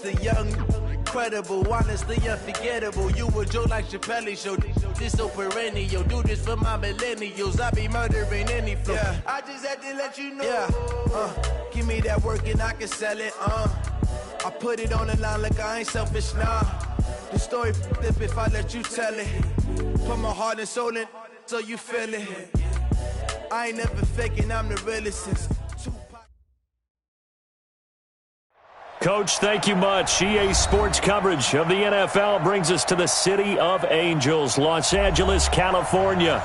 the young, incredible, honestly unforgettable. You a joke like Chappelle Show. This so perennial. Do this for my millennials. I be murdering any flow. Yeah. I just had to let you know. Yeah. Give me that work and I can sell it. I put it on the line like I ain't selfish, nah. The story flip if I let you tell it. Put my heart and soul in so you feel it. I ain't never faking, I'm the realest since Tupac. Coach, thank you much. EA Sports coverage of the NFL brings us to the City of Angels, Los Angeles, California.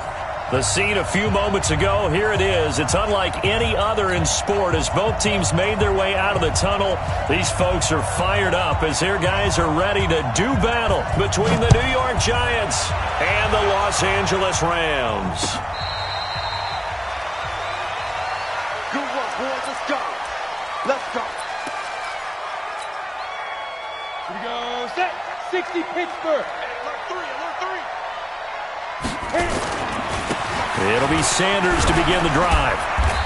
The scene a few moments ago, here it is. It's unlike any other in sport as both teams made their way out of the tunnel. These folks are fired up as their guys are ready to do battle between the New York Giants and the Los Angeles Rams. Good work, boys. Let's go. Let's go. Here we go. Set. 60 Pittsburgh. Alert 3. Alert 3. It'll be Sanders to begin the drive.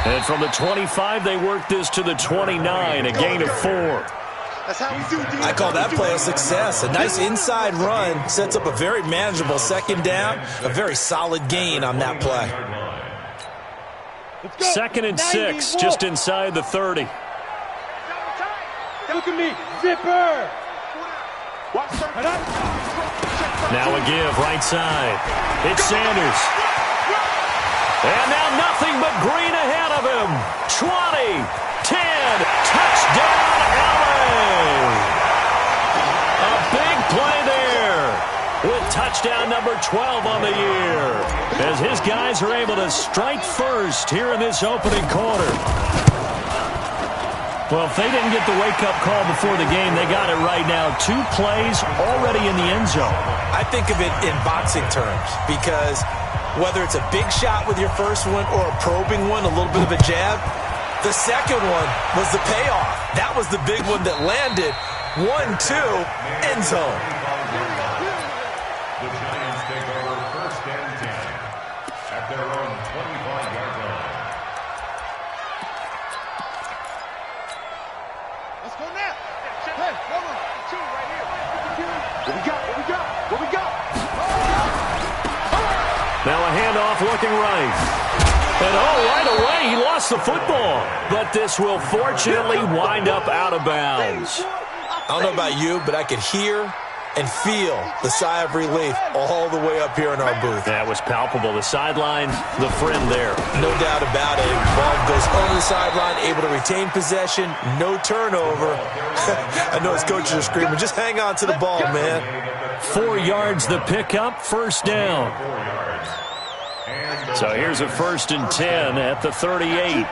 And from the 25, they work this to the 29, a gain of 4. That's how we do it. I call that play a success. A nice inside run sets up a very manageable second down, a very solid gain on that play. 2nd and 6, just inside the 30. Look at me, zipper. Now a give, right side. It's Sanders. And now nothing but green ahead of him. 20, 10, touchdown LA. A big play there with touchdown number 12 on the year as his guys are able to strike first here in this opening quarter. Well, if they didn't get the wake-up call before the game, they got it right now. 2 plays already in the end zone. I think of it in boxing terms because whether it's a big shot with your first one or a probing one, a little bit of a jab, the second one was the payoff. That was the big one that landed. 1-2, end zone. The Giants take over 1st and 10 at their own 25-yard line. Let's go now. Hey, 1, 2 right here. What we got? What we got? What we got? Now a handoff looking right. And right away he lost the football. But this will fortunately wind up out of bounds. I don't know about you, but I could hear and feel the sigh of relief all the way up here in our booth. That was palpable. The sideline, the friend there. No doubt about it. Ball goes over the sideline, able to retain possession, no turnover. I know his coaches are screaming, just hang on to the ball, man. 4 yards the pickup, 1st down. So here's a 1st and 10 at the 38.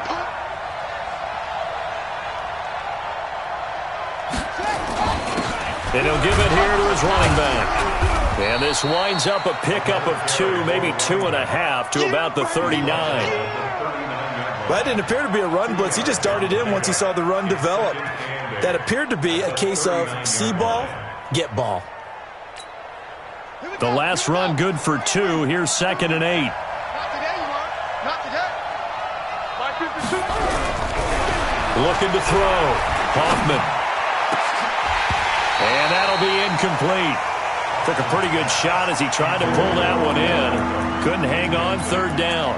And he'll give it here to his running back. And this winds up a pickup of 2, maybe 2.5 to about the 39. Well, that didn't appear to be a run blitz. He just darted in once he saw the run develop. That appeared to be a case of see ball, get ball. The last run good for 2. Here's 2nd and 8. Looking to throw. Hoffman. And that'll be incomplete. Took a pretty good shot as he tried to pull that one in. Couldn't hang on, 3rd down.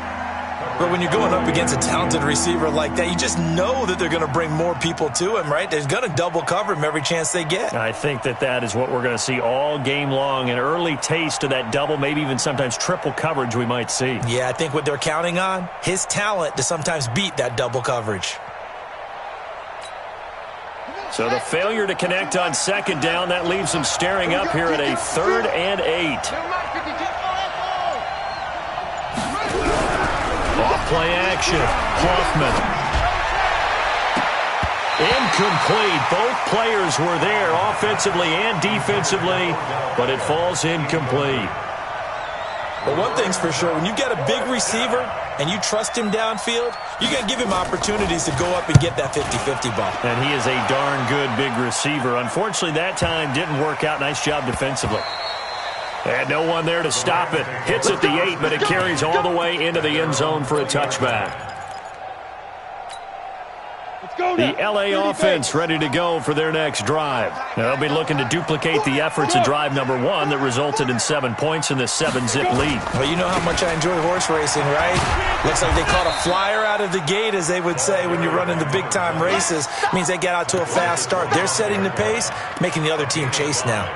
But when you're going up against a talented receiver like that, you just know that they're going to bring more people to him, right? They're going to double cover him every chance they get. I think that is what we're going to see all game long. An early taste of that double, maybe even sometimes triple coverage we might see. Yeah, I think what they're counting on, his talent to sometimes beat that double coverage. So the failure to connect on 2nd down, that leaves them staring up here at a 3rd and 8. Off-play action. Hoffman. Incomplete. Both players were there offensively and defensively, but it falls incomplete. But one thing's for sure, when you get a big receiver and you trust him downfield, you got to give him opportunities to go up and get that 50-50 ball. And he is a darn good big receiver. Unfortunately, that time didn't work out. Nice job defensively. And no one there to stop it. Hits at the 8, but it carries all the way into the end zone for a touchback. Let's go The LA offense ready to go for their next drive. Now, they'll be looking to duplicate the efforts of drive number 1 that resulted in 7 points in this 7-zip lead. Well, you know how much I enjoy horse racing, right? Looks like they caught a flyer out of the gate, as they would say when you're running the big-time races. It means they get out to a fast start. They're setting the pace, making the other team chase now.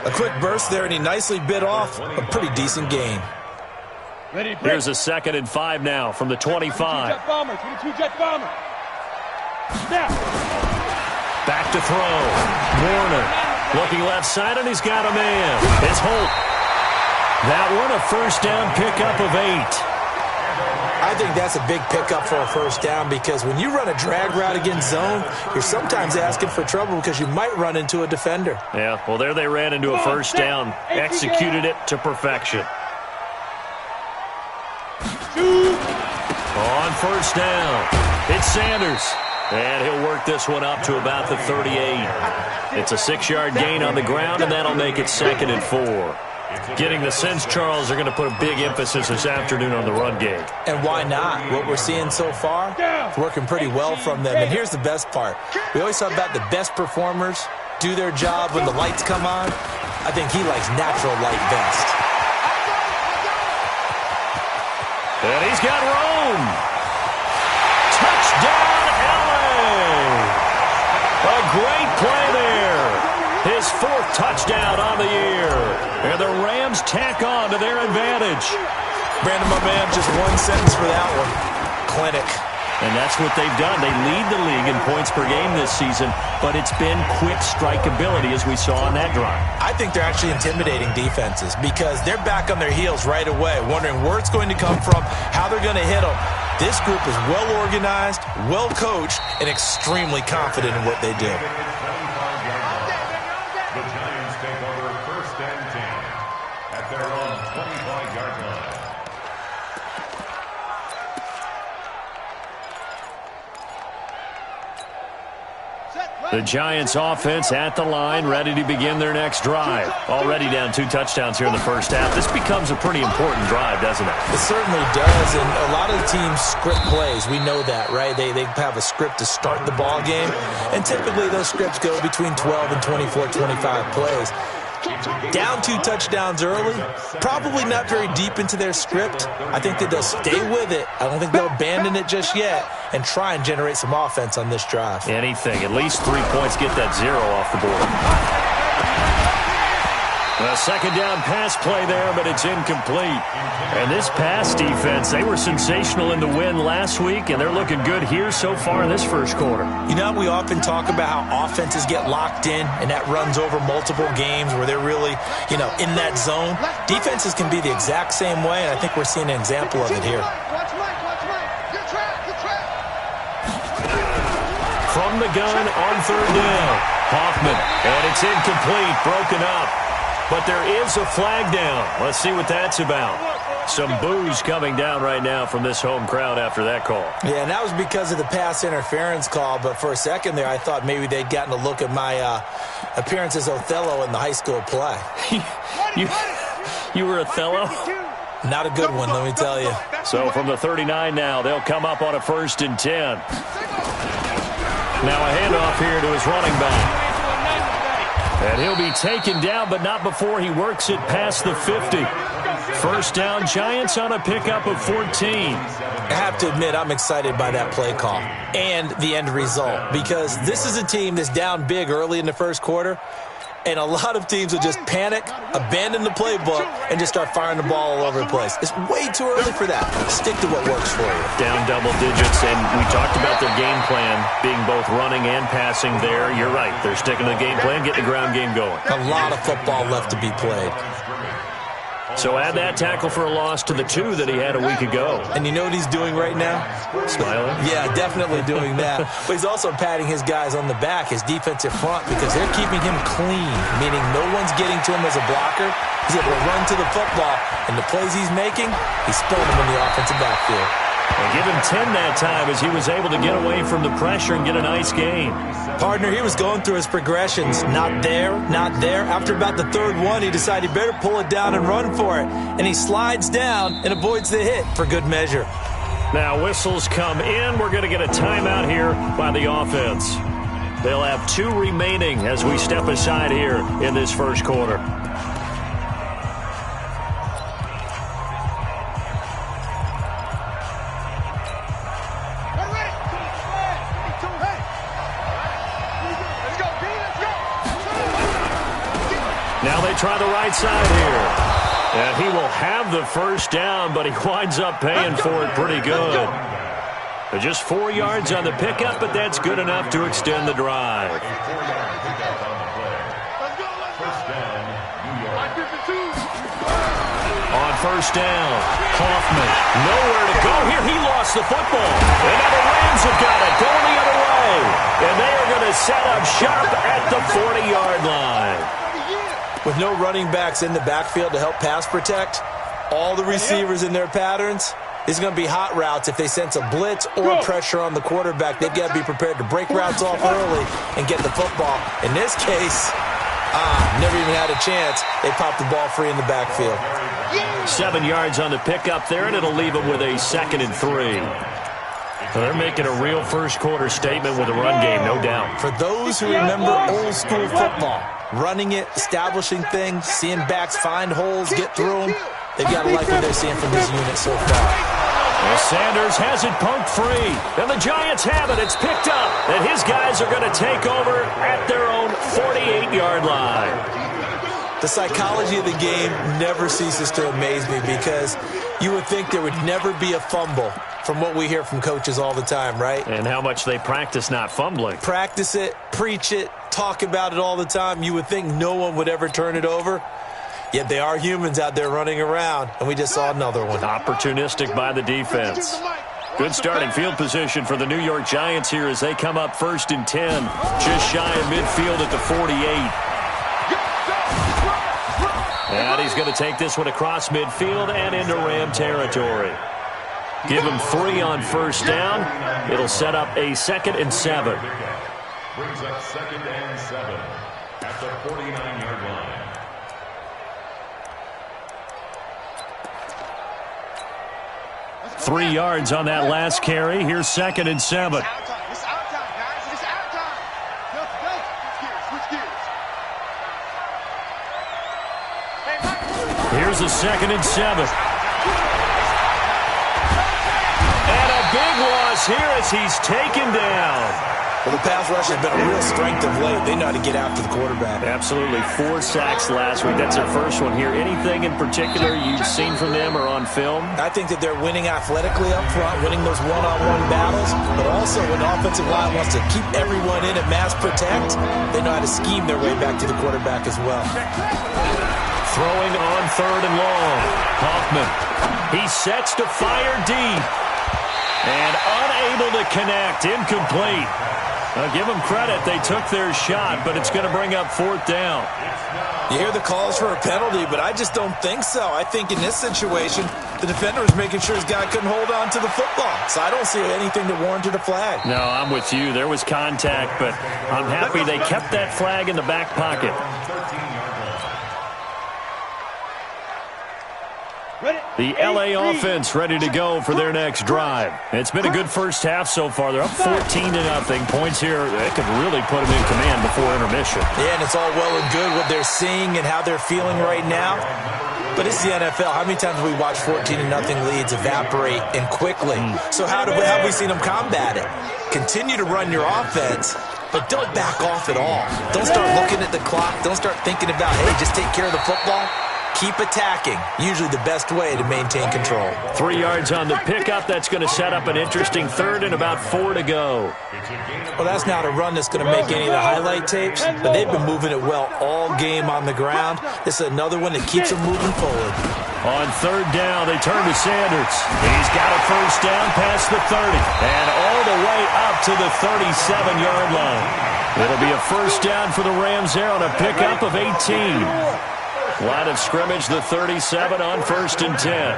A quick burst there, and he nicely bit off a pretty decent gain. Here's a 2nd and 5 now from the 25. Back to throw. Warner looking left side, and he's got a man. It's Holt. That one a first down pickup of 8. I think that's a big pickup for a first down, because when you run a drag route against zone, you're sometimes asking for trouble because you might run into a defender. Yeah, well, there they ran into a first down. Executed it to perfection. On first down, it's Sanders. And he'll work this one up to about the 38. It's a 6-yard gain on the ground, and that'll make it 2nd and 4. Getting the sense, Charles, they're going to put a big emphasis this afternoon on the run game. And why not? What we're seeing so far, it's working pretty well from them. And here's the best part. We always talk about the best performers do their job when the lights come on. I think he likes natural light best. And he's got Rome. Touchdown, LA. A great play there. His 4th touchdown on the year. And the Rams tack on to their advantage. Brandon, my man, just one sentence for that one. Clinic. And that's what they've done. They lead the league in points per game this season, but it's been quick strike ability, as we saw on that drive. I think they're actually intimidating defenses because they're back on their heels right away, wondering where it's going to come from, how they're going to hit them. This group is well organized, well coached, and extremely confident in what they do. The Giants take over 1st and 10 at their own 25-yard line. The Giants offense at the line, ready to begin their next drive. Already down 2 touchdowns here in the first half. This becomes a pretty important drive, doesn't it? It certainly does, and a lot of the teams script plays. We know that, right? They have a script to start the ball game, and typically those scripts go between 12 and 24, 25 plays. Down 2 touchdowns early, probably not very deep into their script. I think that they'll stay with it. I don't think they'll abandon it just yet and try and generate some offense on this drive. Anything. At least 3 points, get that 0 off the board. A 2nd down pass play there, but it's incomplete. And this pass defense, they were sensational in the win last week, and they're looking good here so far in this first quarter. You know, we often talk about how offenses get locked in, and that runs over multiple games where they're really, in that zone. Defenses can be the exact same way, and I think we're seeing an example of it here. From the gun on 3rd down, Hoffman, and it's incomplete, broken up. But there is a flag down. Let's see what that's about. Some boos coming down right now from this home crowd after that call. Yeah, and that was because of the pass interference call. But for a second there, I thought maybe they'd gotten a look at my appearance as Othello in the high school play. You were Othello? Not a good one, let me tell you. So from the 39 now, they'll come up on a 1st and 10. Now a handoff here to his running back. And he'll be taken down, but not before he works it past the 50. First down, Giants on a pickup of 14. I have to admit, I'm excited by that play call and the end result, because this is a team that's down big early in the first quarter, and a lot of teams will just panic, abandon the playbook, and just start firing the ball all over the place. It's way too early for that. Stick to what works for you. Down double digits, and we talked about their game plan being both running and passing there. You're right. They're sticking to the game plan, getting the ground game going. A lot of football left to be played. So add that tackle for a loss to the 2 that he had a week ago. And you know what he's doing right now? Smiling? Yeah, definitely doing that. But he's also patting his guys on the back, his defensive front, because they're keeping him clean, meaning no one's getting to him as a blocker. He's able to run to the football, and the plays he's making, he's spilling them in the offensive backfield. And give him 10 that time as he was able to get away from the pressure and get a nice gain. Partner, he was going through his progressions. Not there, not there. After about the 3rd one, he decided he better pull it down and run for it. And he slides down and avoids the hit for good measure. Now whistles come in. We're going to get a timeout here by the offense. They'll have 2 remaining as we step aside here in this first quarter. Now they try the right side here. And he will have the first down, but he winds up paying for it pretty good. Just 4 yards on the pickup, but that's good enough to extend the drive. On first down, Hoffman, nowhere to go here. He lost the football. And now the Rams have got it, going the other way. And they are going to set up shop at the 40-yard line. With no running backs in the backfield to help pass protect, all the receivers in their patterns, it's going to be hot routes. If they sense a blitz or pressure on the quarterback, they've got to be prepared to break routes off early and get the football. In this case, never even had a chance. They popped the ball free in the backfield. 7 yards on the pickup there, and it'll leave them with a 2nd and 3. So they're making a real first-quarter statement with a run game, no doubt. For those who remember old-school football, running it, establishing things, seeing backs find holes, get through them, they've got to like what they're seeing from this unit so far. Well, Sanders has it punked free, and the Giants have it. It's picked up, and his guys are going to take over at their own 48-yard line. The psychology of the game never ceases to amaze me because you would think there would never be a fumble from what we hear from coaches all the time, right? And how much they practice not fumbling. Practice it, preach it, talk about it all the time. You would think no one would ever turn it over. Yet they are humans out there running around, and we just saw another one. Opportunistic by the defense. Good starting field position for the New York Giants here as they come up 1st and 10, just shy of midfield at the 48. And he's going to take this one across midfield and into Ram territory. Give him 3 on first down. It'll set up a 2nd and 7. Brings up 2nd and 7 at the 49-yard line. Three yards on that last carry. Here's 2nd and 7. It's our time, guys. It's our time. Switch gears. Here's a 2nd and 7. And a big loss here as he's taken down. Well, the pass rush has been a real strength of late. They know how to get after the quarterback. Absolutely. 4 sacks last week. That's their first one here. Anything in particular you've seen from them or on film? I think that they're winning athletically up front, winning those one-on-one battles, but also when the offensive line wants to keep everyone in and mass protect, they know how to scheme their way back to the quarterback as well. Throwing on 3rd and long. Hoffman. He sets to fire deep. And unable to connect. Incomplete. Give them credit. They took their shot, but it's going to bring up 4th down. You hear the calls for a penalty, but I just don't think so. I think in this situation, the defender was making sure his guy couldn't hold on to the football. So I don't see anything that warranted a flag. No, I'm with you. There was contact, but I'm happy they kept that flag in the back pocket. The L.A. offense ready to go for their next drive. It's been a good first half so far. They're up 14-0. Points here, they could really put them in command before intermission. Yeah, and it's all well and good what they're seeing and how they're feeling right now. But it's the NFL. How many times have we watched 14-0 leads evaporate and quickly? So how have we seen them combat it? Continue to run your offense, but don't back off at all. Don't start looking at the clock. Don't start thinking about, hey, just take care of the football. Keep attacking. Usually the best way to maintain control. 3 yards on the pickup. That's going to set up an interesting 3rd and about 4 to go. Well, that's not a run that's going to make any of the highlight tapes, but they've been moving it well all game on the ground. This is another one that keeps them moving forward. On 3rd down, they turn to Sanders. He's got a first down past the 30 and all the way up to the 37-yard line. It'll be a first down for the Rams there on a pickup of 18. Line of scrimmage, the 37 on 1st and 10.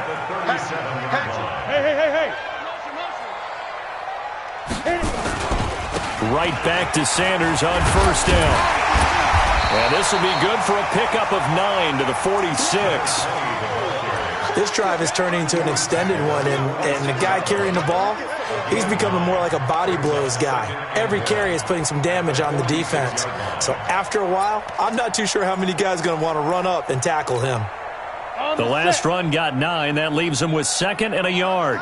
Hey. Right back to Sanders on first down. And this will be good for a pickup of 9 to the 46. This drive is turning into an extended one, and the guy carrying the ball, he's becoming more like a body blows guy. Every carry is putting some damage on the defense. So after a while, I'm not too sure how many guys are going to want to run up and tackle him. The last run got 9. That leaves him with 2nd and a yard.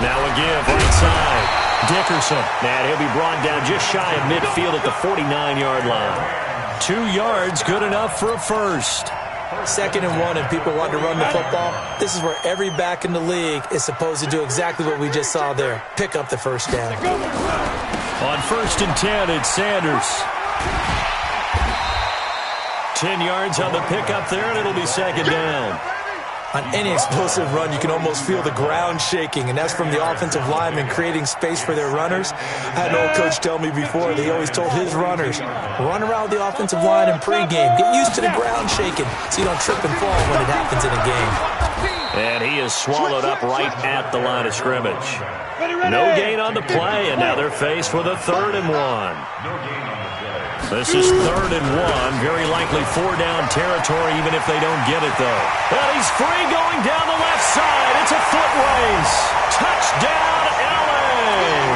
Now a give right side. Dickerson. And he'll be brought down just shy of midfield at the 49-yard line. 2 yards, good enough for a first. 2nd and 1, and people want to run the football. This is where every back in the league is supposed to do exactly what we just saw there. Pick up the first down. On 1st and 10, it's Sanders. 10 yards on the pickup there, and it'll be 2nd down. On any explosive run, you can almost feel the ground shaking, and that's from the offensive linemen creating space for their runners. I had an old coach tell me before, they always told his runners, run around the offensive line in pregame. Get used to the ground shaking so you don't trip and fall when it happens in a game. And he is swallowed up right at the line of scrimmage. No gain on the play, and now they're faced with a 3rd and 1. This is 3rd and 1. Very likely 4-down territory, even if they don't get it, though. And he's free going down the left side. It's a foot race. Touchdown, LA.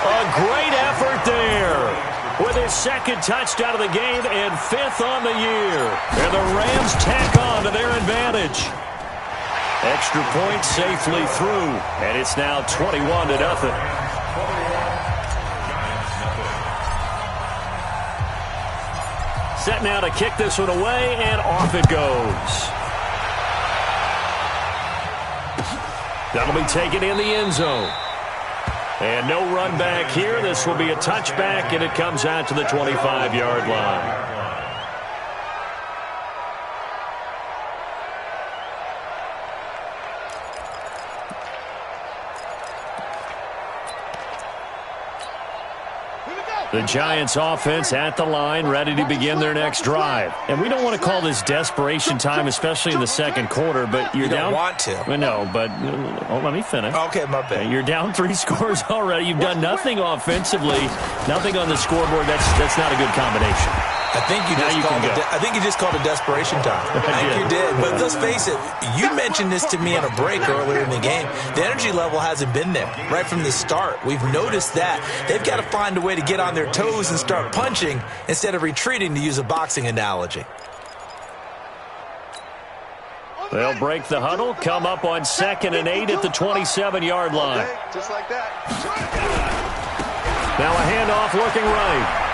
A great effort there. With his 2nd touchdown of the game and 5th on the year. And the Rams tack on to their advantage. Extra point safely through. And it's now 21-0. Set now to kick this one away, and off it goes. That'll be taken in the end zone. And no run back here. This will be a touchback, and it comes out to the 25-yard line. The Giants offense at the line, ready to begin their next drive. And we don't want to call this desperation time, especially in the 2nd quarter, but you're down. You don't want to. Well, no, but let me finish. Okay, my bad. You're down 3 scores already. You've done nothing offensively, nothing on the scoreboard. That's not a good combination. I think you just called it desperation time. I think you did. But let's face it, you mentioned this to me on a break earlier in the game. The energy level hasn't been there right from the start. We've noticed that. They've got to find a way to get on their toes and start punching instead of retreating, to use a boxing analogy. They'll break the huddle, come up on 2nd and 8 at the 27-yard line. Just like that. Now a handoff looking right.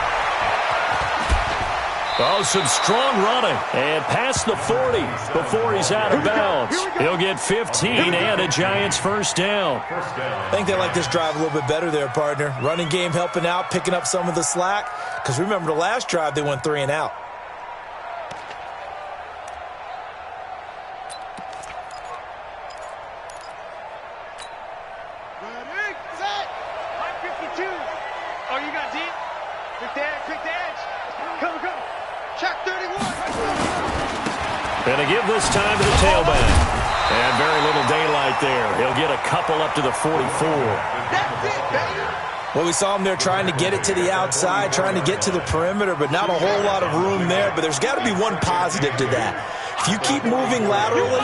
Oh, some strong running. And past the 40 before he's out of bounds. He'll get 15 and a Giants first down. I think they like this drive a little bit better there, partner. Running game helping out, picking up some of the slack. Because remember the last drive, they went 3 and out. Ready, set, 552. Oh, you got deep? Quick the edge. Come. Check 31. And to give this time to the tailback. And very little daylight there. He'll get a couple up to the 44. That's it, baby. Well, we saw him there trying to get it to the outside, trying to get to the perimeter, but not a whole lot of room there. But there's got to be one positive to that. If you keep moving laterally,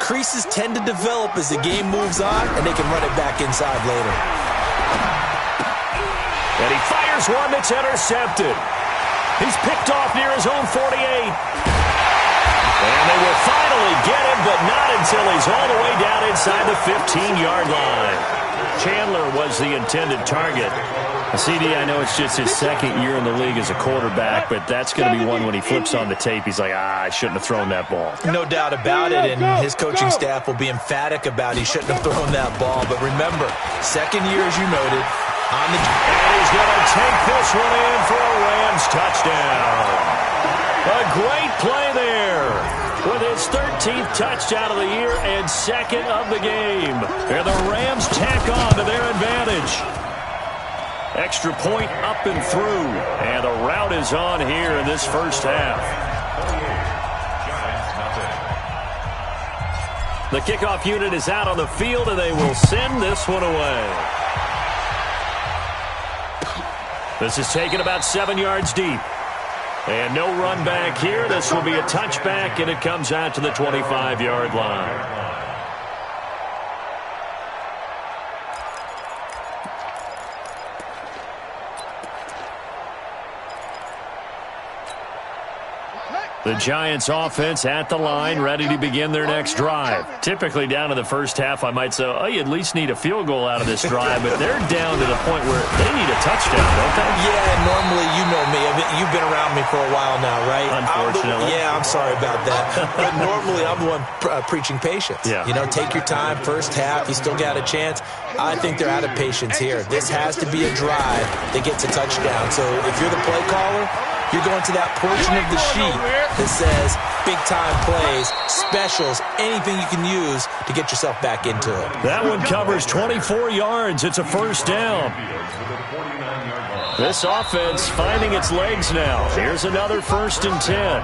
creases tend to develop as the game moves on, and they can run it back inside later. And he fires one that's intercepted. He's picked off near his own 48. And they will finally get him, but not until he's all the way down inside the 15-yard line. Chandler was the intended target. CD, I know it's just his 2nd year in the league as a quarterback, but that's going to be one when he flips on the tape. He's like, I shouldn't have thrown that ball. No doubt about it, and his coaching staff will be emphatic about he shouldn't have thrown that ball. But remember, 2nd year, as you noted, and he's going to take this one in for a Rams touchdown. A great play there with his 13th touchdown of the year and 2nd of the game. And the Rams tack on to their advantage. Extra point up and through. And the route is on here in this first half. The kickoff unit is out on the field, and they will send this one away. This is taken about 7 yards deep. And no run back here. This will be a touchback, and it comes out to the 25-yard line. The Giants offense at the line, ready to begin their next drive. Typically down to the first half, I might say, oh, you at least need a field goal out of this drive, but they're down to the point where they need a touchdown, don't they? Yeah, normally, you know me. You've been around me for a while now, right? Unfortunately. I'm sorry about that. But normally, I'm the one preaching patience. Yeah. You know, take your time, first half, you still got a chance. I think they're out of patience here. This has to be a drive that gets a touchdown. So if you're the play caller, you're going to that portion of the sheet that says big-time plays, specials, anything you can use to get yourself back into it. That one covers 24 yards. It's a first down. This offense finding its legs now. Here's another 1st and 10.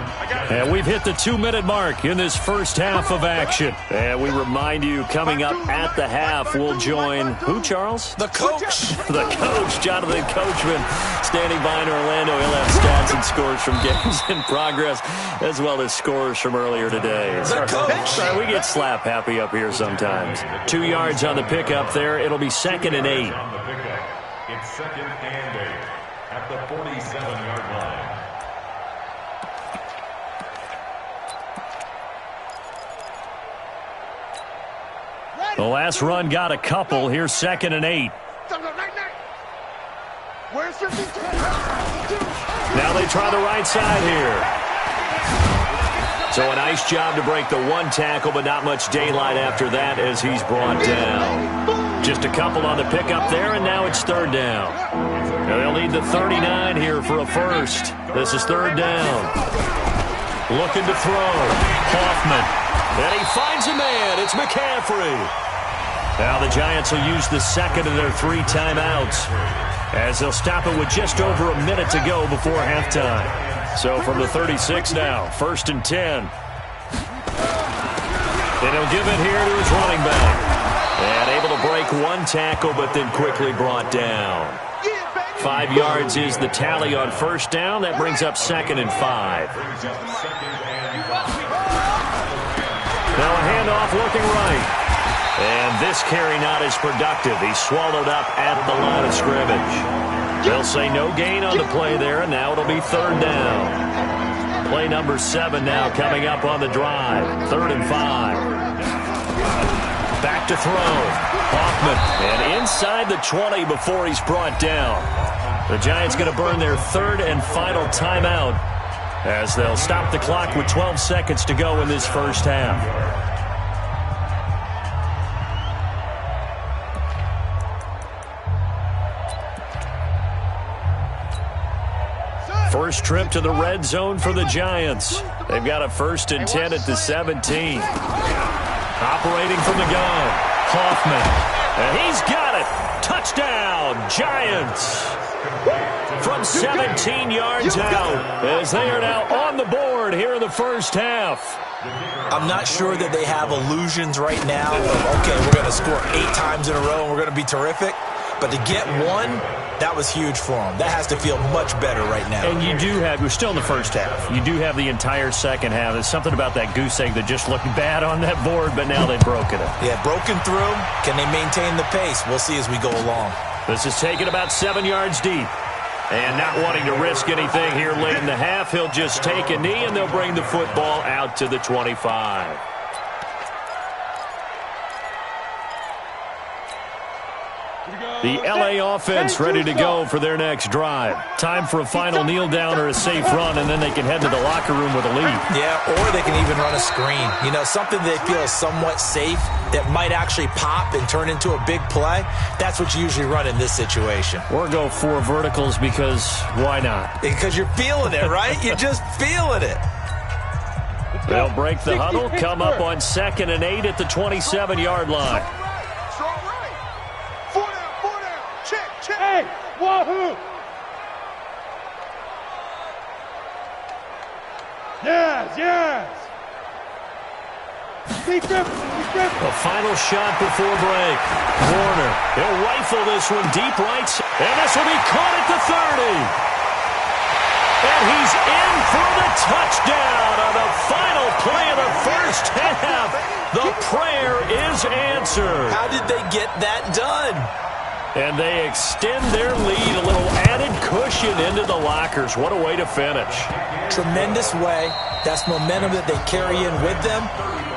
And we've hit the 2-minute mark in this first half of action. And we remind you, coming up at the half, we'll join who, Charles? The coach. The coach, Jonathan Coachman, standing by in Orlando. He'll have stats and scores from games in progress, as well as scores from earlier today. The coach. Sorry, we get slap happy up here sometimes. 2 yards on the pickup there. It'll be 2nd and 8. On the pickup, it's 2nd and 8 at the 47-yard line. The last run got a couple. Here's 2nd and 8. Now they try the right side here. So a nice job to break the one tackle, but not much daylight after that as he's brought down. Just a couple on the pickup there, and now it's 3rd down. Now they'll need the 39 here for a first. This is 3rd down. Looking to throw. Hoffman. And he finds a man. It's McCaffrey. Now the Giants will use the second of their 3 timeouts as they'll stop it with just over a minute to go before halftime. So from the 36 now, 1st and 10. And he'll give it here to his running back. And able to break one tackle, but then quickly brought down. 5 yards is the tally on 1st down. That brings up 2nd and 5. Now a handoff looking right. And this carry not as productive. He's swallowed up at the line of scrimmage. They'll say no gain on the play there, and now it'll be 3rd down. Play number 7 now coming up on the drive. 3rd and 5. Back to throw. Hoffman. And inside the 20 before he's brought down. The Giants going to burn their 3rd and final timeout as they'll stop the clock with 12 seconds to go in this first half. First trip to the red zone for the Giants. They've got a 1st and 10 at the 17. Operating from the gun, Hoffman. And he's got it. Touchdown, Giants. From 17 yards out as they are now on the board here in the first half. I'm not sure that they have illusions right now of, okay, we're going to score 8 times in a row and we're going to be terrific. But to get one, that was huge for them. That has to feel much better right now. And you do have, we're still in the first half. You do have the entire second half. There's something about that goose egg that just looked bad on that board, but now they've broken it. Yeah, broken through. Can they maintain the pace? We'll see as we go along. This is taken about 7 yards deep. And not wanting to risk anything here late in the half, he'll just take a knee, and they'll bring the football out to the 25. The LA offense ready to go for their next drive. Time for a final kneel down or a safe run, and then they can head to the locker room with a lead. Yeah, or they can even run a screen. You know, something they feel is somewhat safe that might actually pop and turn into a big play. That's what you usually run in this situation. Or go 4 verticals because why not? Because you're feeling it, right? You're just feeling it. They'll break the huddle, come up on 2nd and 8 at the 27-yard line. Hey, wahoo! Yes! The final shot before break. Warner, he'll rifle this one deep right, and this will be caught at the 30. And he's in for the touchdown on the final play of the first half. The prayer is answered. How did they get that done? And they extend their lead, a little added cushion into the lockers. What a way to finish. Tremendous way. That's momentum that they carry in with them.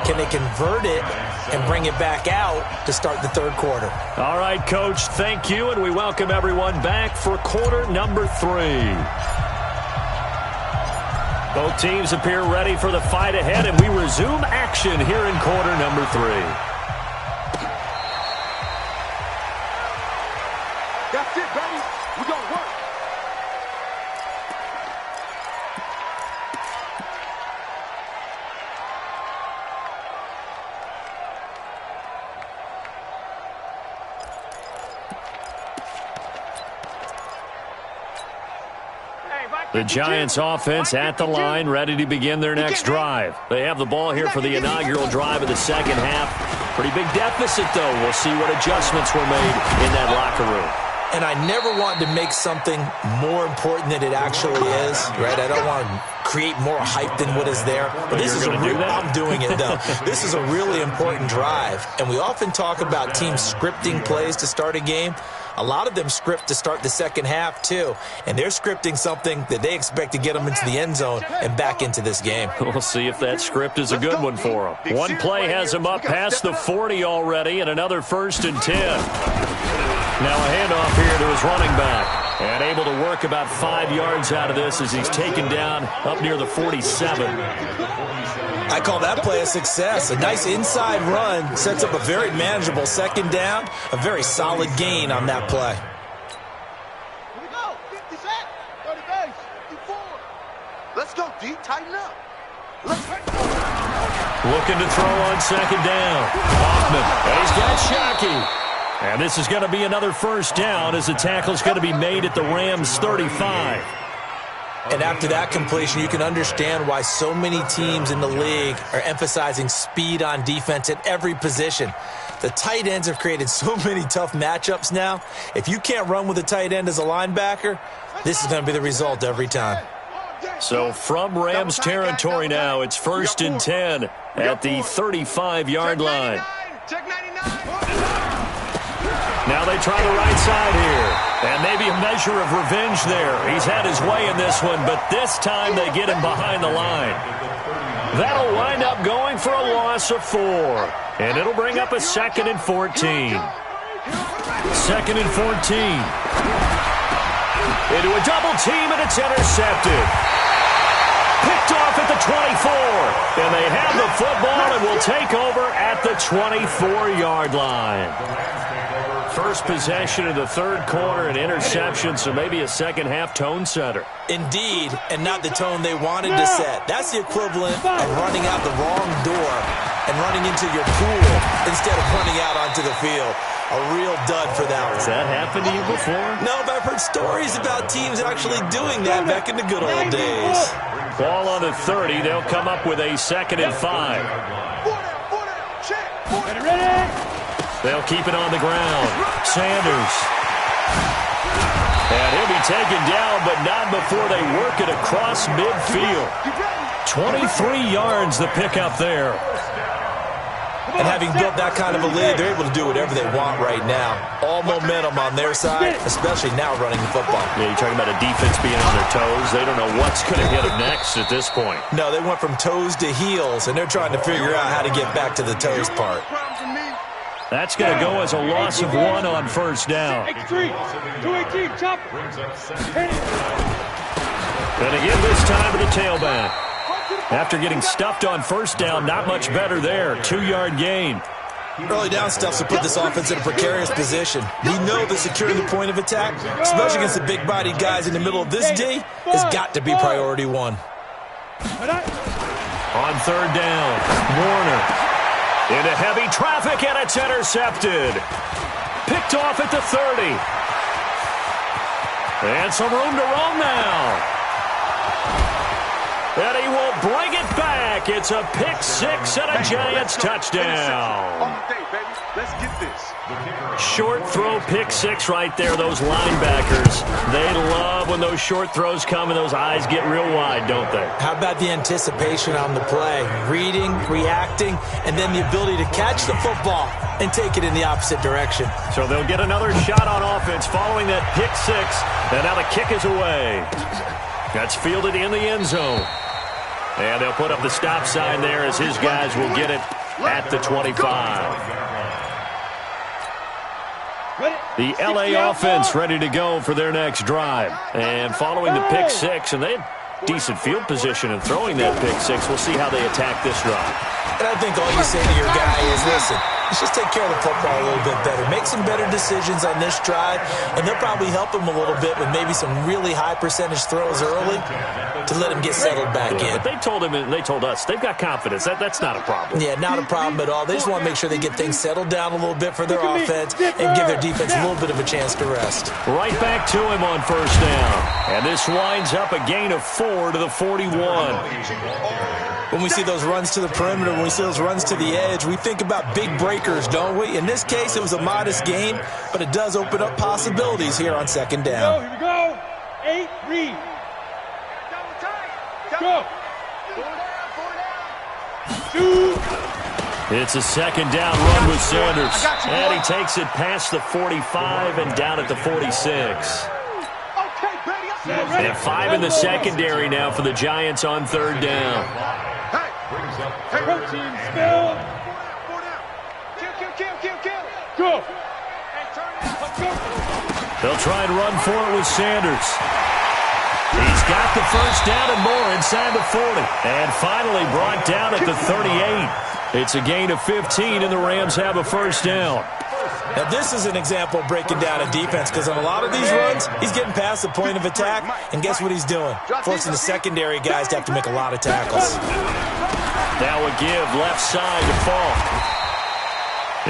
Can they convert it and bring it back out to start the third quarter? All right, Coach, thank you, and we welcome everyone back for quarter number 3. Both teams appear ready for the fight ahead, and we resume action here in quarter number 3. That's it, baby. We're going to work. The Giants offense at the line, ready to begin their next drive. They have the ball here for the inaugural drive of the second half. Pretty big deficit, though. We'll see what adjustments were made in that locker room. And I never want to make something more important than it actually is, right? I don't want to create more hype than what is there. But this is I'm doing it, though. This is a really important drive. And we often talk about teams scripting plays to start a game. A lot of them script to start the second half, too. And they're scripting something that they expect to get them into the end zone and back into this game. We'll see if that script is a good one for them. One play has them up past the 40 already, and another 1st and 10. Now a handoff here to his running back. And able to work about 5 yards out of this as he's taken down up near the 47. I call that play a success. A nice inside run sets up a very manageable second down. A very solid gain on that play. Here we go. 50 set. 30 base. 54. Let's go, D. Tighten up. Looking to throw on second down. Hoffman. And he's got Shockey. And this is going to be another 1st down as the tackle's going to be made at the Rams' 35. And after that completion, you can understand why so many teams in the league are emphasizing speed on defense at every position. The tight ends have created so many tough matchups now. If you can't run with a tight end as a linebacker, this is going to be the result every time. So from Rams territory now, it's 1st and 10 at the 35-yard line. Check 99. Now they try the right side here. And maybe a measure of revenge there. He's had his way in this one, but this time they get him behind the line. That'll wind up going for a loss of 4. And it'll bring up a 2nd and 14. 2nd and 14. Into a double team, and it's intercepted. Picked off at the 24. And they have the football and will take over at the 24-yard line. First possession of the third quarter, an interception, so maybe a second-half tone setter. Indeed, and not the tone they wanted to set. That's the equivalent of running out the wrong door and running into your pool instead of running out onto the field. A real dud for that one. Has that happened to you before? No, but I've heard stories about teams actually doing that back in the good old days. Ball on the 30. They'll come up with a 2nd and 5. They'll keep it on the ground. Sanders. And he'll be taken down, but not before they work it across midfield. 23 yards the pickup there. And having built that kind of a lead, they're able to do whatever they want right now. All momentum on their side, especially now running the football. Yeah, you're talking about a defense being on their toes. They don't know what's going to hit them next at this point. No, they went from toes to heels, and they're trying to figure out how to get back to the toes part. That's going to go as a loss of 1 on 1st down. 218, chopper. And again this time to the tailback. After getting stuffed on 1st down, not much better there. 2-yard gain. Early down stuff to put this offense in a precarious position. We know that securing the point of attack, especially against the big-bodied guys in the middle of this D, has got to be priority 1. On 3rd down, Warner. Into heavy traffic, and it's intercepted. Picked off at the 30. And some room to roam now. And he will bring it back. It's a pick 6 and a Giants touchdown. On the day, baby. Let's get this. Short throw, pick 6 right there. Those linebackers, they love when those short throws come and those eyes get real wide, don't they? How about the anticipation on the play? Reading, reacting, and then the ability to catch the football and take it in the opposite direction. So they'll get another shot on offense following that pick six. And now the kick is away. That's fielded in the end zone. And they'll put up the stop sign there as his guys will get it at the 25. The LA offense ready to go for their next drive. And following the pick six, and they had decent field position in throwing that pick six. We'll see how they attack this drive. And I think all you say to your guy is, listen, let's just take care of the football a little bit better. Make some better decisions on this drive, and they'll probably help him a little bit with maybe some really high percentage throws early to let him get settled back in. But they told him, and they told us, they've got confidence. That's not a problem. Yeah, not a problem at all. They just want to make sure they get things settled down a little bit for their offense and give their defense a little bit of a chance to rest. Right back to him on first down. And this winds up a gain of 4 to the 41. When we see those runs to the perimeter, when we see those runs to the edge, we think about big breakers, don't we? In this case, it was a modest gain, but it does open up possibilities here on second down. Here we go. 8, read. Go. 2. It's a second down run with Sanders. And he takes it past the 45 and down at the 46. And 5 in the secondary now for the Giants on third down. Protein spill. Kill. Go. They'll try and run for it with Sanders. He's got the first down and more inside the 40. And finally brought down at the 38. It's a gain of 15, and the Rams have a first down. Now, this is an example of breaking down a defense, because on a lot of these runs, he's getting past the point of attack, and guess what he's doing? Forcing the secondary guys to have to make a lot of tackles. Now a give left side to Falk.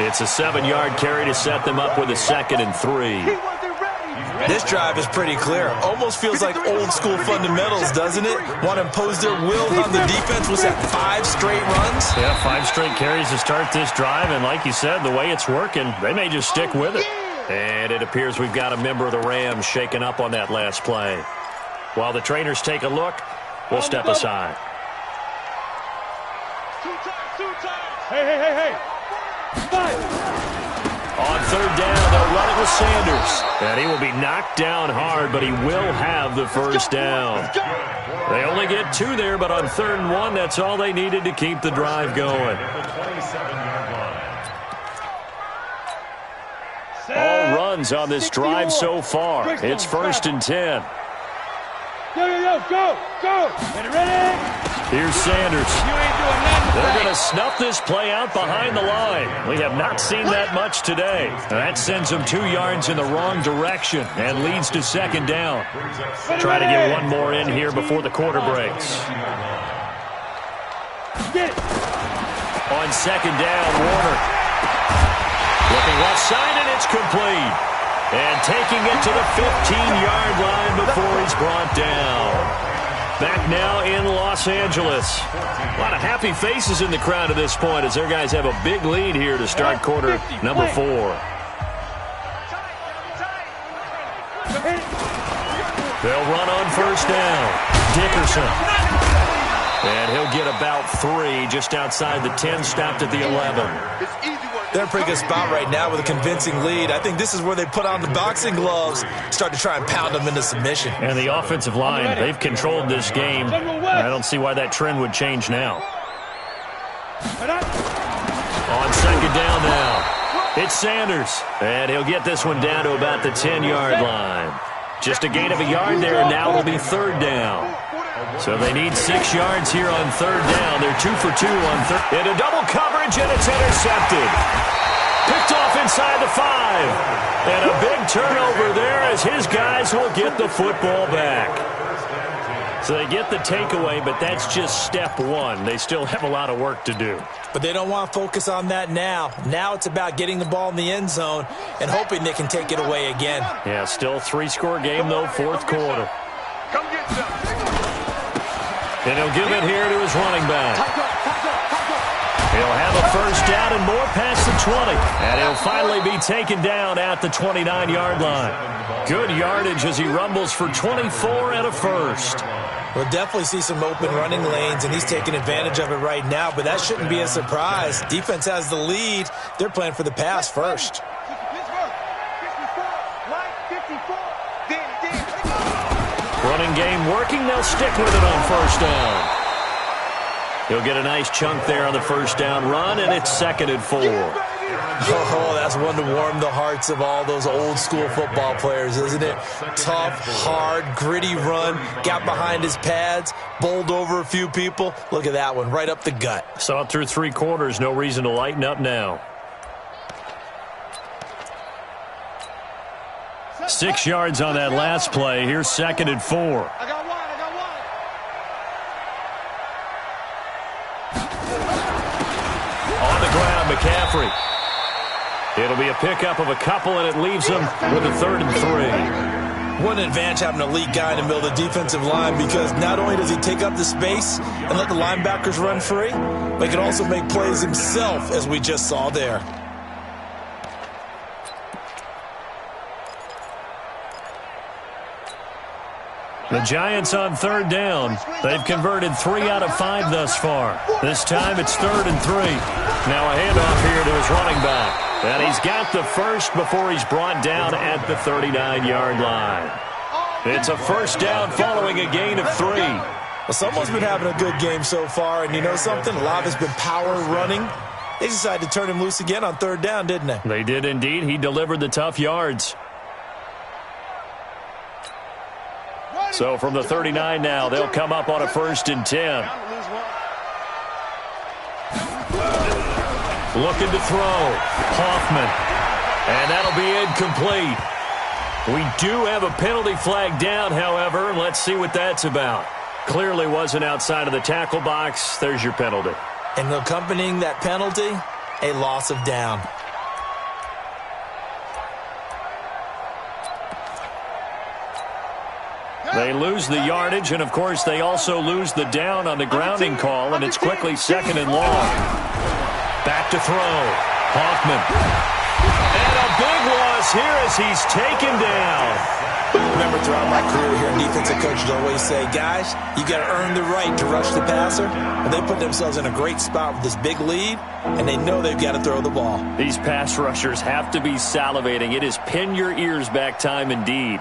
It's a 7-yard carry to set them up with a 2nd and 3. This drive is pretty clear. Almost feels like old-school fundamentals, doesn't it? Want to impose their will on the defense. Was that 5 straight runs? Yeah, 5 straight carries to start this drive, and like you said, the way it's working, they may just stick with it. And it appears we've got a member of the Rams shaken up on that last play. While the trainers take a look, we'll step aside. Hey. 5. On third down, they'll run it with Sanders. And he will be knocked down hard, but he will have the first down. They only get 2 there, but on 3rd and 1, that's all they needed to keep the drive going. All runs on this drive so far. It's 1st and 10. Go. Ready? Here's Sanders. They're going to snuff this play out behind the line. We have not seen that much today. That sends them 2 yards in the wrong direction and leads to 2nd down. Try to get one more in here before the quarter breaks. On 2nd down, Warner. Looking left side, and it's complete. And taking it to the 15-yard line before he's brought down. Back now in Los Angeles. A lot of happy faces in the crowd at this point as their guys have a big lead here to start quarter number 4. They'll run on first down. Dickerson. And he'll get about 3 just outside the 10, stopped at the 11. They're in a pretty good spot right now with a convincing lead. I think this is where they put on the boxing gloves, start to try and pound them into submission. And the offensive line, they've controlled this game. I don't see why that trend would change now. On 2nd down now, it's Sanders. And he'll get this one down to about the 10-yard line. Just a gain of a yard there, and now it'll be 3rd down. So they need 6 yards here on 3rd down. They're 2 for 2 on 3rd. Into double coverage, and it's intercepted. Picked off inside the 5. And a big turnover there as his guys will get the football back. So they get the takeaway, but that's just step 1. They still have a lot of work to do. But they don't want to focus on that now. Now it's about getting the ball in the end zone and hoping they can take it away again. Yeah, still a 3-score game, though, 4th quarter. Come get some. And he'll give it here to his running back. He'll have a first down and more past the 20. And he'll finally be taken down at the 29-yard line. Good yardage as he rumbles for 24 and a first. We'll definitely see some open running lanes, and he's taking advantage of it right now, but that shouldn't be a surprise. Defense has the lead. They're playing for the pass first. Running game working. They'll stick with it on first down. He'll get a nice chunk there on the first down run, and it's 2nd and 4. Oh, that's one to warm the hearts of all those old-school football players, isn't it? Tough, hard, gritty run, got behind his pads, bowled over a few people. Look at that one, right up the gut. Saw it through 3 quarters. No reason to lighten up now. 6 yards on that last play. Here's 2nd and 4. I got one. On the ground, McCaffrey. It'll be a pickup of a couple, and it leaves them with a 3rd and 3. What an advantage having an elite guy in the middle of the defensive line, because not only does he take up the space and let the linebackers run free, but he can also make plays himself, as we just saw there. The Giants on 3rd down. They've converted 3 out of 5 thus far. This time it's 3rd and 3. Now a handoff here to his running back. And he's got the first before he's brought down at the 39-yard line. It's a first down following a gain of 3. Well, someone's been having a good game so far, and you know something? A lot of it's been power running. They decided to turn him loose again on 3rd down, didn't they? They did indeed. He delivered the tough yards. So from the 39 now, they'll come up on a 1st and 10. Looking to throw. Hoffman. And that'll be incomplete. We do have a penalty flag down, however. Let's see what that's about. Clearly wasn't outside of the tackle box. There's your penalty. And accompanying that penalty, a loss of down. They lose the yardage, and, of course, they also lose the down on the grounding call, and it's quickly 2nd and long. Back to throw. Hoffman. And a big loss here as he's taken down. Remember, throughout my career here, defensive coaches always say, guys, you got to earn the right to rush the passer. And they put themselves in a great spot with this big lead, and they know they've got to throw the ball. These pass rushers have to be salivating. It is pin your ears back time indeed.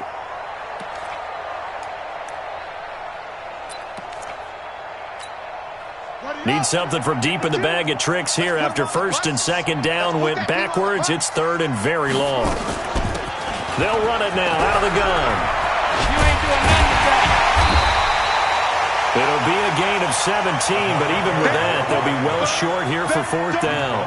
Need something from deep in the bag of tricks here after 1st and 2nd down went backwards. It's 3rd and very long. They'll run it now out of the gun. You ain't doing nothing with that. It'll be a gain of 17, but even with that, they'll be well short here for 4th down.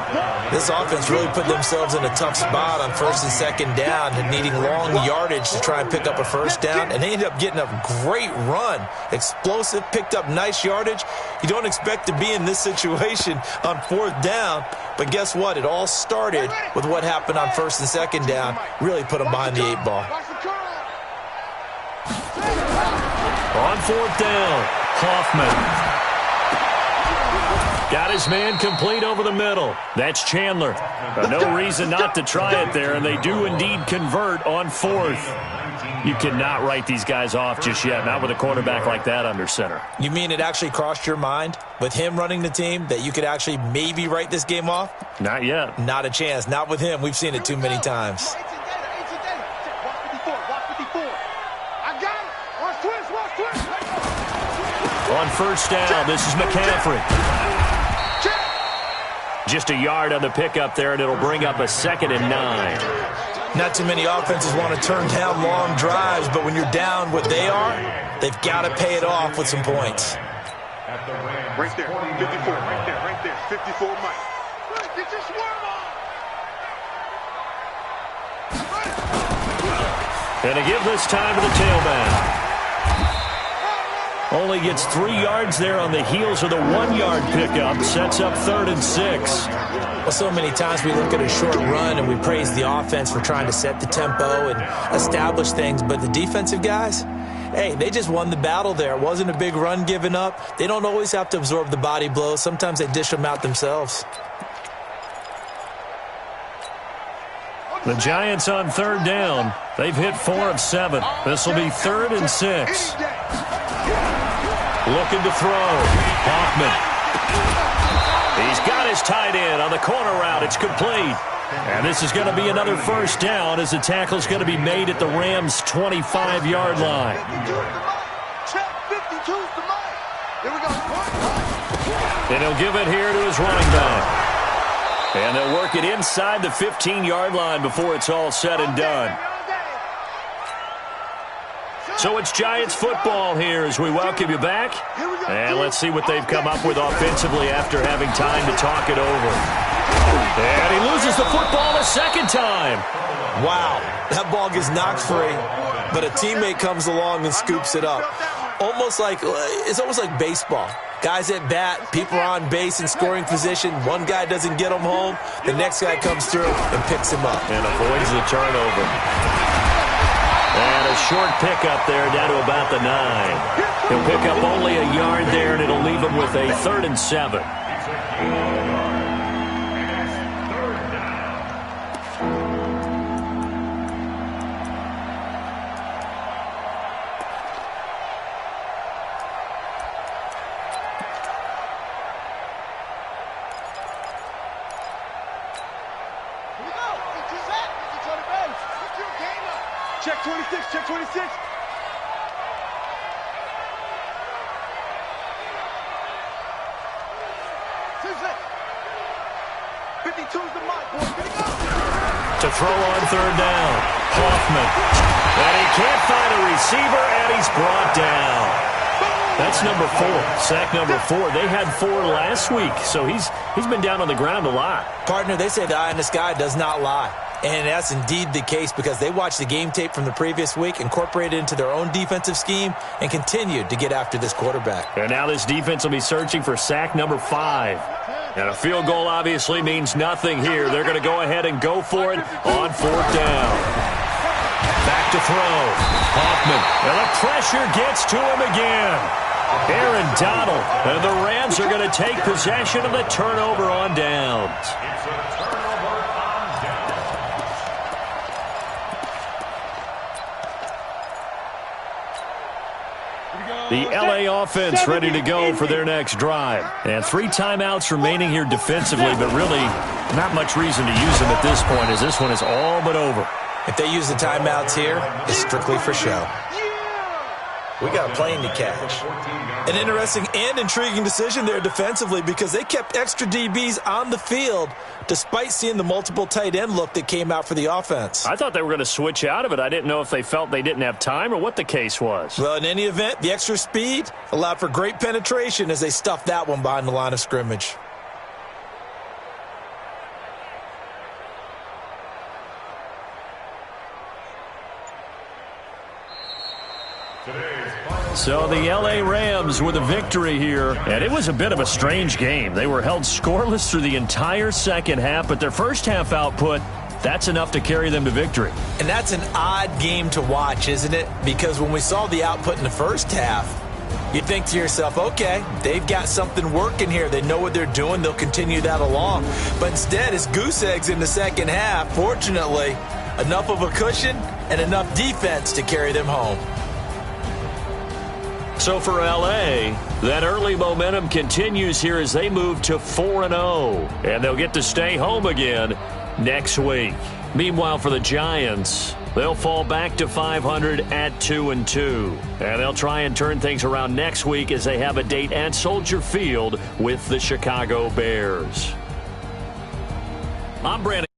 This offense really put themselves in a tough spot on 1st and 2nd down and needing long yardage to try and pick up a first down, and they ended up getting a great run. Explosive, picked up nice yardage. You don't expect to be in this situation on 4th down, but guess what? It all started with what happened on 1st and 2nd down. Really put them behind the 8 ball. On 4th down, Hoffman. Got his man complete over the middle. That's Chandler. No reason not to try it there, and they do indeed convert on 4th. You cannot write these guys off just yet, not with a quarterback like that under center. You mean it actually crossed your mind with him running the team that you could actually maybe write this game off? Not yet. Not a chance. Not with him. We've seen it too many times. On 1st down, this is McCaffrey. Just a yard on the pickup there, and it'll bring up a 2nd and 9. Not too many offenses want to turn down long drives, but when you're down what they are, they've got to pay it off with some points. Right there, 54, right there, 54, Mike. Get your swerve on! And to give this time to the tailback. Only gets 3 yards there on the heels of the 1-yard pickup. Sets up 3rd and 6. Well, so many times we look at a short run and we praise the offense for trying to set the tempo and establish things, but the defensive guys, hey, they just won the battle there. It wasn't a big run given up. They don't always have to absorb the body blows. Sometimes they dish them out themselves. The Giants on third down. They've hit 4 of 7. This will be 3rd and 6. Looking to throw. Hoffman. He's got his tight end on the corner route. It's complete. And this is going to be another first down as the tackle's going to be made at the Rams' 25-yard line. And he'll give it here to his running back. And they'll work it inside the 15-yard line before it's all said and done. So it's Giants football here as we welcome you back. And let's see what they've come up with offensively after having time to talk it over. And he loses the football a second time. Wow, that ball gets knocked free, but a teammate comes along and scoops it up. It's almost like baseball. Guys at bat, people are on base in scoring position. One guy doesn't get him home. The next guy comes through and picks him up. And avoids the turnover. And a short pickup there down to about the 9. He'll pick up only a yard there, and it'll leave him with a 3rd and 7. Check 26, check 26. To throw on third down. Hoffman. And he can't find a receiver, and he's brought down. That's number 4. Sack number 4. They had 4 last week, so he's been down on the ground a lot. Partner, they say the eye in the sky does not lie. And that's indeed the case because they watched the game tape from the previous week, incorporated it into their own defensive scheme, and continued to get after this quarterback. And now this defense will be searching for sack number 5. And a field goal obviously means nothing here. They're going to go ahead and go for it on 4th down. Back to throw. Hoffman. And the pressure gets to him again. Aaron Donald. And the Rams are going to take possession of the turnover on downs. The L.A. offense ready to go for their next drive. And 3 timeouts remaining here defensively, but really not much reason to use them at this point as this one is all but over. If they use the timeouts here, it's strictly for show. We got a plane to catch. An interesting and intriguing decision there defensively because they kept extra DBs on the field despite seeing the multiple tight end look that came out for the offense. I thought they were going to switch out of it. I didn't know if they felt they didn't have time or what the case was. Well, in any event, the extra speed allowed for great penetration as they stuffed that one behind the line of scrimmage. So the L.A. Rams with a victory here, and it was a bit of a strange game. They were held scoreless through the entire second half, but their first half output, that's enough to carry them to victory. And that's an odd game to watch, isn't it? Because when we saw the output in the first half, you think to yourself, okay, they've got something working here. They know what they're doing. They'll continue that along. But instead, it's goose eggs in the second half. Fortunately, enough of a cushion and enough defense to carry them home. So for L.A., that early momentum continues here as they move to 4-0. And they'll get to stay home again next week. Meanwhile, for the Giants, they'll fall back to 500 at 2-2. And they'll try and turn things around next week as they have a date at Soldier Field with the Chicago Bears. I'm Brandon.